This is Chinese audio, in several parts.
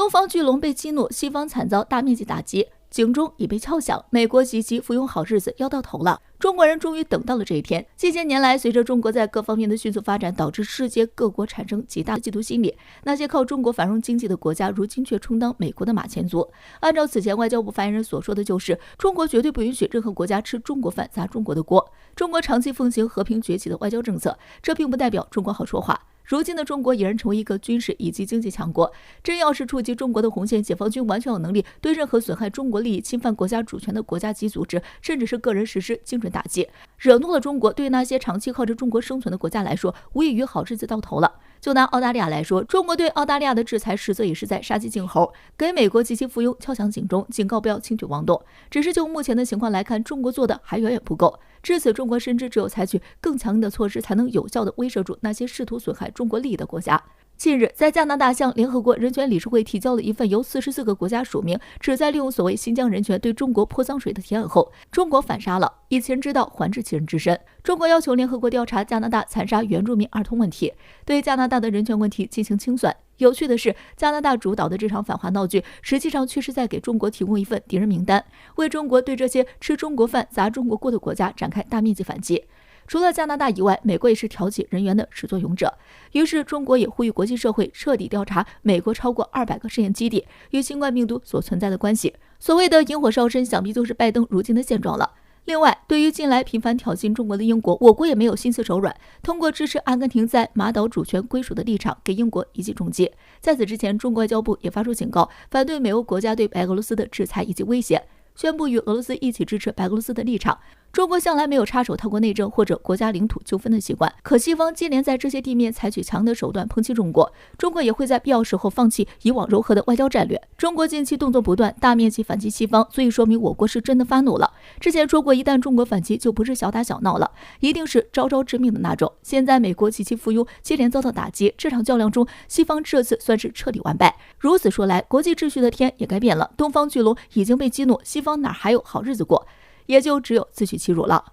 东方巨龙被激怒，西方惨遭大面积打击，警钟已被敲响，美国及其附庸好日子要到头了。中国人终于等到了这一天。近些年来，随着中国在各方面的迅速发展，导致世界各国产生极大的嫉妒心理。那些靠中国繁荣经济的国家，如今却充当美国的马前卒。按照此前外交部发言人所说的，就是中国绝对不允许任何国家吃中国饭、砸中国的锅。中国长期奉行和平崛起的外交政策，这并不代表中国好说话。如今的中国已然成为一个军事以及经济强国，真要是触及中国的红线，解放军完全有能力对任何损害中国利益、侵犯国家主权的国家级组织，甚至是个人实施精准打击。惹怒了中国，对那些长期靠着中国生存的国家来说，无异于好日子到头了。就拿澳大利亚来说，中国对澳大利亚的制裁实则也是在杀鸡儆猴，给美国及其附庸敲响警钟，警告不要轻举妄动。只是就目前的情况来看，中国做的还远远不够。至此，中国深知只有采取更强硬的措施，才能有效地威慑住那些试图损害中国利益的国家。近日，在加拿大向联合国人权理事会提交了一份由44个国家署名，旨在利用所谓新疆人权对中国泼脏水的提案后，中国反杀了，以其人之道还治其人之身。中国要求联合国调查加拿大残杀原住民儿童问题，对加拿大的人权问题进行清算。有趣的是，加拿大主导的这场反华闹剧，实际上却是在给中国提供一份敌人名单，为中国对这些吃中国饭、砸中国锅的国家展开大面积反击。除了加拿大以外，美国也是挑起人缘的始作俑者。于是，中国也呼吁国际社会彻底调查美国超过200个试验基地与新冠病毒所存在的关系。所谓的引火烧身，想必就是拜登如今的现状了。另外，对于近来频繁挑衅中国的英国，我国也没有心慈手软，通过支持阿根廷在马岛主权归属的立场，给英国一记重击。在此之前，中国外交部也发出警告，反对美欧国家对白俄罗斯的制裁以及威胁，宣布与俄罗斯一起支持白俄罗斯的立场。中国向来没有插手套过内政或者国家领土纠纷的习惯，可西方接连在这些地面采取强的手段抨击中国，中国也会在必要时候放弃以往柔和的外交战略。中国近期动作不断，大面积反击西方，足以说明我国是真的发怒了。之前说过，一旦中国反击，就不是小打小闹了，一定是招招致命的那种。现在美国及其附庸接连遭到打击，这场较量中，西方这次算是彻底完败。如此说来，国际秩序的天也该变了，东方巨龙已经被激怒，西方哪还有好日子过？也就只有自取其辱了。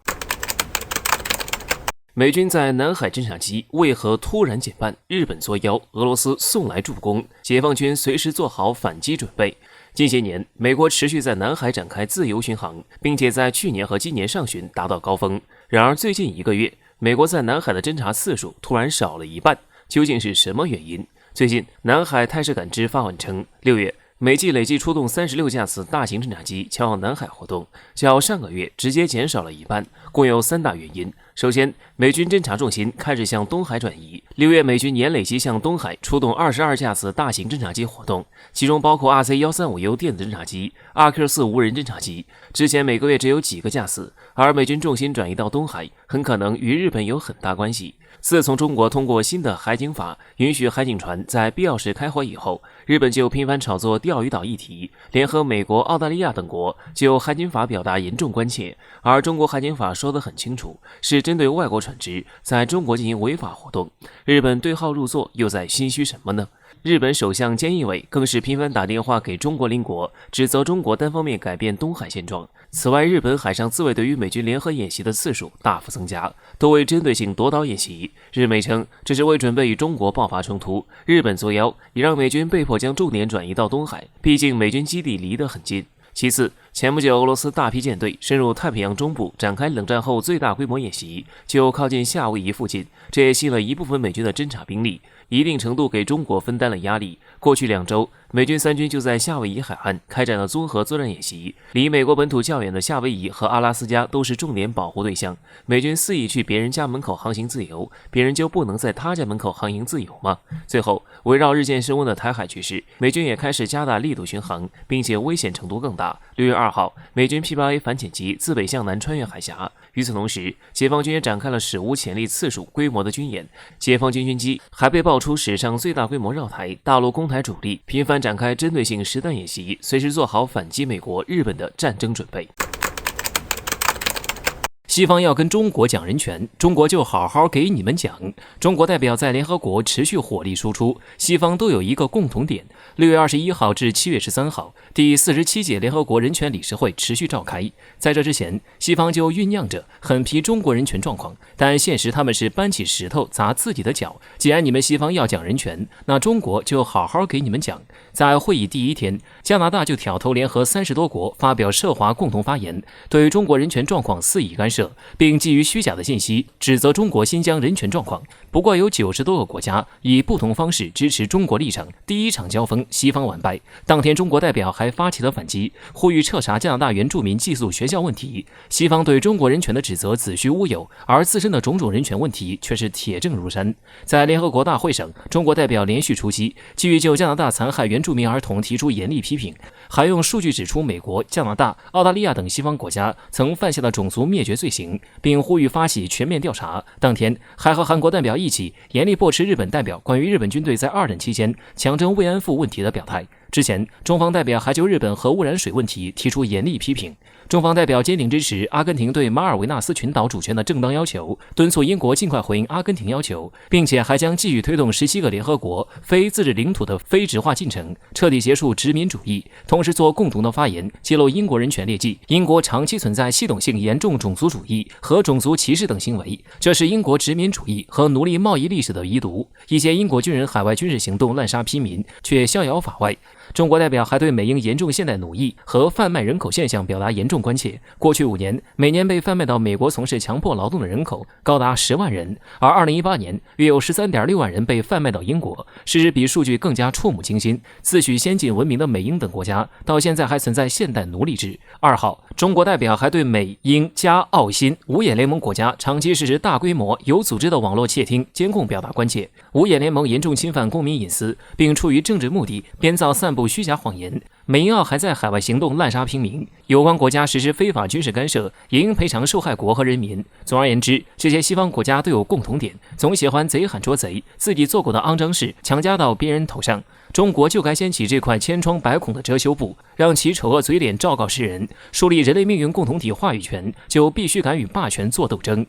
美军在南海侦察机为何突然减半？日本作妖，俄罗斯送来助攻，解放军随时做好反击准备。近些年，美国持续在南海展开自由巡航，并且在去年和今年上旬达到高峰。然而，最近1个月，美国在南海的侦察次数突然少了一半，究竟是什么原因？最近，南海态势感知发文称，6月美机累计出动36架次大型侦察机前往南海活动，较上个月直接减少了一半，共有3大原因。首先，美军侦察重心开始向东海转移。6月，美军年累计向东海出动22架次大型侦察机活动，其中包括 RC-135U 电子侦察机、RQ-4无人侦察机。之前每个月只有几个架次，而美军重心转移到东海，很可能与日本有很大关系。自从中国通过新的海警法允许海警船在必要时开火以后，日本就频繁炒作钓鱼岛议题，联合美国、澳大利亚等国就海警法表达严重关切。而中国海警法说得很清楚，是针对外国船只在中国进行违法活动。日本对号入座，又在心虚什么呢？日本首相菅义伟更是频繁打电话给中国邻国，指责中国单方面改变东海现状。此外，日本海上自卫队与美军联合演习的次数大幅增加，多为针对性夺岛演习。日美称这是为准备与中国爆发冲突，日本作妖，也让美军被迫将重点转移到东海，毕竟美军基地离得很近。其次，前不久俄罗斯大批舰队深入太平洋中部，展开冷战后最大规模演习，就靠近夏威夷附近，这也吸了一部分美军的侦察兵力，一定程度给中国分担了压力。过去2周，美军3军就在夏威夷海岸开展了综合作战演习，离美国本土较远的夏威夷和阿拉斯加都是重点保护对象。美军肆意去别人家门口航行自由，别人就不能在他家门口航行自由吗？最后，围绕日渐升温的台海局势，美军也开始加大力度巡航，并且危险程度更大。6月2号，美军 P-8A 反潜机自北向南穿越海峡。与此同时，解放军也展开了史无前例次数规模的军演，解放军军机还被爆出史上最大规模绕台，大陆攻台主力频繁展开针对性实弹演习，随时做好反击美国、日本的战争准备。西方要跟中国讲人权，中国就好好给你们讲。中国代表在联合国持续火力输出，西方都有一个共同点：6月21号至7月13号，第47届联合国人权理事会持续召开。在这之前，西方就酝酿着狠批中国人权状况，但现实他们是搬起石头砸自己的脚。既然你们西方要讲人权，那中国就好好给你们讲。在会议第一天，加拿大就挑头联合30多国发表涉华共同发言，对中国人权状况肆意干涉，并基于虚假的信息指责中国新疆人权状况。不过有90多个国家以不同方式支持中国立场，第一场交锋西方完败。当天中国代表还发起了反击，呼吁彻查加拿大原住民寄宿学校问题。西方对中国人权的指责子虚乌有，而自身的种种人权问题却是铁证如山。在联合国大会上，中国代表连续出击，基于就加拿大残害原住民儿童提出严厉批评，还用数据指出美国、加拿大、澳大利亚等西方国家曾犯下的种族灭绝罪行，并呼吁发起全面调查。当天还和韩国代表一起严厉驳斥日本代表关于日本军队在2战期间强征慰安妇问题的表态。之前，中方代表还就日本核污染水问题提出严厉批评。中方代表坚定支持阿根廷对马尔维纳斯群岛主权的正当要求，敦促英国尽快回应阿根廷要求，并且还将继续推动17个联合国非自治领土的非殖化进程，彻底结束殖民主义。同时做共同的发言，揭露英国人权劣迹，英国长期存在系统性严重种族主义和种族歧视等行为，这是英国殖民主义和奴隶贸易历史的遗毒。一些英国军人海外军事行动滥杀平民，却逍遥法外。中国代表还对美英严重现代奴役和贩卖人口现象表达严重关切。过去5年，每年被贩卖到美国从事强迫劳动的人口高达10万人，而2018年约有13.6万人被贩卖到英国。事实比数据更加触目惊心，自诩先进文明的美英等国家，到现在还存在现代奴隶制。2号，中国代表还对美、英、加、澳、新5眼联盟国家长期实施大规模有组织的网络窃听、监控表达关切。5眼联盟严重侵犯公民隐私，并出于政治目的编造散布虚假谎言。美英澳还在海外行动滥杀平民，有关国家实施非法军事干涉，也应赔偿受害国和人民。总而言之，这些西方国家都有共同点，总喜欢贼喊捉贼，自己做过的肮脏事强加到别人头上。中国就该掀起这块千疮百孔的遮羞布，让其丑恶嘴脸昭告世人。树立人类命运共同体话语权，就必须敢与霸权做斗争。